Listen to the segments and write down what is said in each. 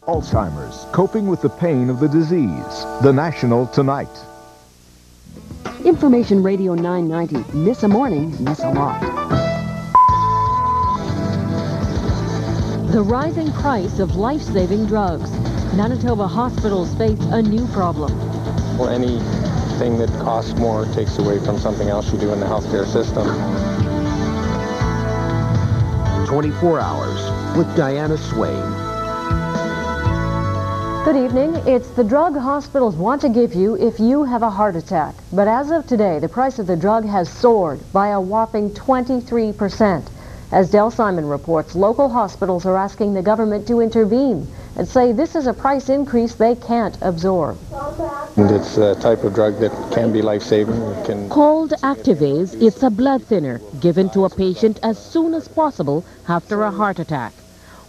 Alzheimer's, coping with the pain of the disease. The National tonight. Information Radio 990. Miss a morning, miss a lot. The rising price of life-saving drugs. Manitoba hospitals face a new problem. Well, anything that costs more takes away from something else you do in the healthcare system. 24 Hours with Diana Swain. Good evening. It's the drug hospitals want to give you if you have a heart attack. But as of today, the price of the drug has soared by a whopping 23%. As Del Simon reports, local hospitals are asking the government to intervene and say this is a price increase they can't absorb. And it's a type of drug that can be life-saving. Called Activase, it's a blood thinner given to a patient as soon as possible after a heart attack.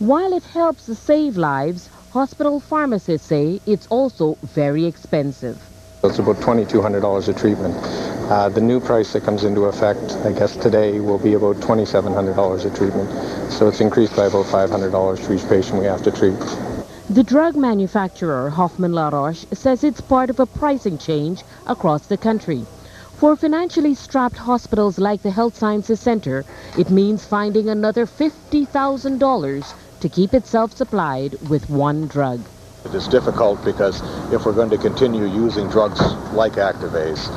While it helps save lives, hospital pharmacists say it's also very expensive. It's about $2,200 a treatment. The new price that comes into effect, I guess today, will be about $2,700 a treatment. So it's increased by about $500 for each patient we have to treat. The drug manufacturer, Hoffman La Roche, says it's part of a pricing change across the country. For financially strapped hospitals like the Health Sciences Centre, it means finding another $50,000 to keep itself supplied with one drug. It is difficult because if we're going to continue using drugs like Activase,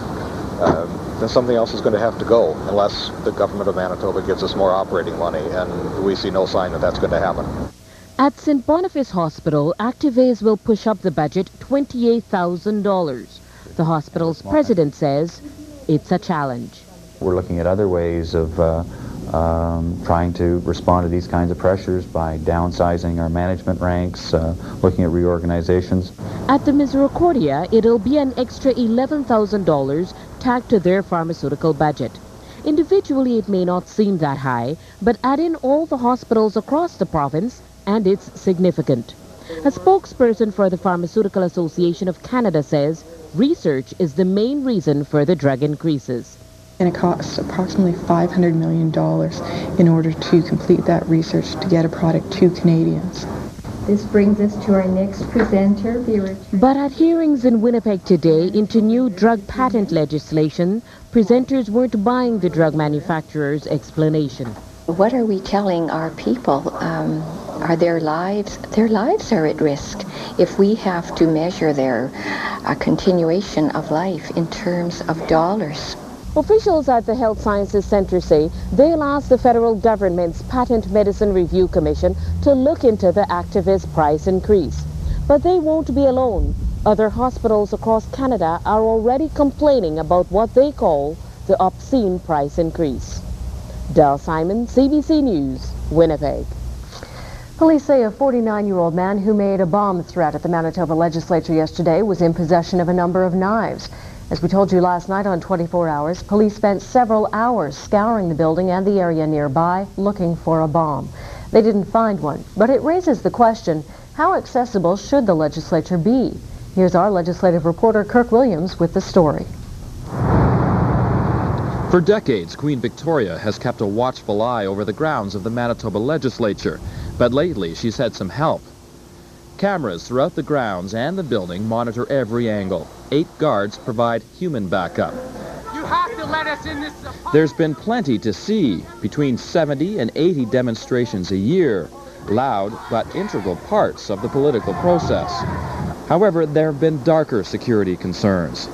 then something else is going to have to go unless the government of Manitoba gives us more operating money, and we see no sign that that's going to happen. At St. Boniface Hospital, Activase will push up the budget $28,000. The hospital's president says it's a challenge. We're looking at other ways of trying to respond to these kinds of pressures by downsizing our management ranks, looking at reorganizations. At the Misericordia, it'll be an extra $11,000 tacked to their pharmaceutical budget. Individually, it may not seem that high, but add in all the hospitals across the province, and it's significant. A spokesperson for the Pharmaceutical Association of Canada says research is the main reason for the drug increases. And it costs approximately $500 million in order to complete that research to get a product to Canadians. This brings us to our next presenter, Vera. But at hearings in Winnipeg today into new drug patent legislation, presenters weren't buying the drug manufacturer's explanation. What are we telling our people? Are their lives are at risk if we have to measure their continuation of life in terms of dollars. Officials at the Health Sciences Centre say they'll ask the federal government's Patent Medicine Review Commission to look into the Activase price increase. But they won't be alone. Other hospitals across Canada are already complaining about what they call the obscene price increase. Del Simon, CBC News, Winnipeg. Police say a 49-year-old man who made a bomb threat at the Manitoba legislature yesterday was in possession of a number of knives. As we told you last night on 24 Hours, police spent several hours scouring the building and the area nearby looking for a bomb. They didn't find one, but it raises the question, how accessible should the legislature be? Here's our legislative reporter Kirk Williams with the story. For decades, Queen Victoria has kept a watchful eye over the grounds of the Manitoba legislature, but lately she's had some help. Cameras throughout the grounds and the building monitor every angle. 8 guards provide human backup. You have to let us in this apartment. There's been plenty to see, between 70 and 80 demonstrations a year, loud but integral parts of the political process. However, there have been darker security concerns.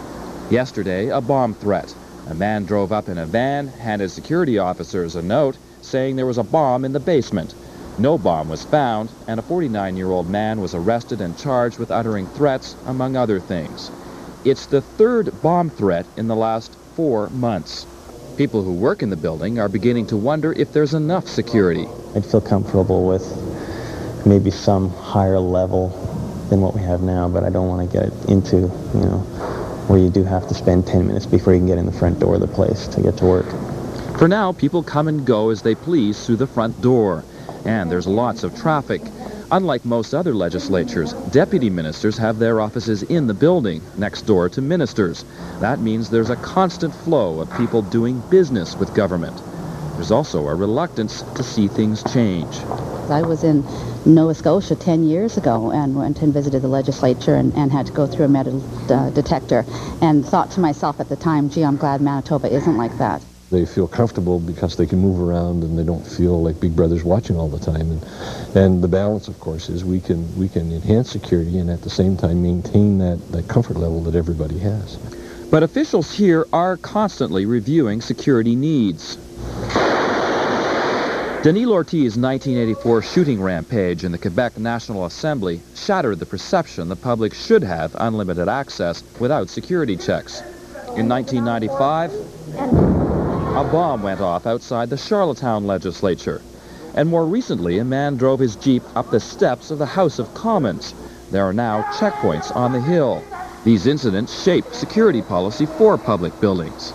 Yesterday, a bomb threat. A man drove up in a van, handed security officers a note saying there was a bomb in the basement. No bomb was found, and a 49-year-old man was arrested and charged with uttering threats, among other things. It's the 3rd bomb threat in the last 4 months. People who work in the building are beginning to wonder if there's enough security. I'd feel comfortable with maybe some higher level than what we have now, but I don't want to get into, where you do have to spend 10 minutes before you can get in the front door of the place to get to work. For now, people come and go as they please through the front door. And there's lots of traffic. Unlike most other legislatures, deputy ministers have their offices in the building, next door to ministers. That means there's a constant flow of people doing business with government. There's also a reluctance to see things change. because I was in Nova Scotia 10 years ago and went and visited the legislature and had to go through a metal detector and thought to myself at the time, gee, I'm glad Manitoba isn't like that. They feel comfortable because they can move around and they don't feel like Big Brother's watching all the time. And the balance, of course, is we can enhance security and at the same time maintain that comfort level that everybody has. But officials here are constantly reviewing security needs. Denis Lortie's 1984 shooting rampage in the Quebec National Assembly shattered the perception the public should have unlimited access without security checks. In 1995, a bomb went off outside the Charlottetown legislature. And more recently, a man drove his Jeep up the steps of the House of Commons. There are now checkpoints on the Hill. These incidents shape security policy for public buildings.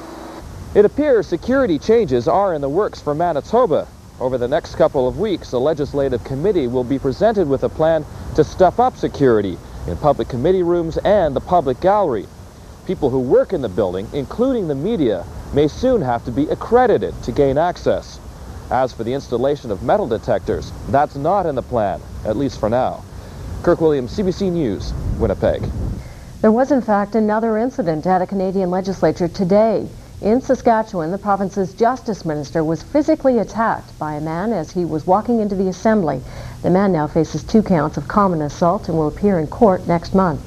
It appears security changes are in the works for Manitoba. Over the next couple of weeks, the Legislative Committee will be presented with a plan to step up security in public committee rooms and the public gallery. People who work in the building, including the media, may soon have to be accredited to gain access. As for the installation of metal detectors, that's not in the plan, at least for now. Kirk Williams, CBC News, Winnipeg. There was, in fact, another incident at a Canadian legislature today. In Saskatchewan, the province's justice minister was physically attacked by a man as he was walking into the assembly. The man now faces 2 counts of common assault and will appear in court next month.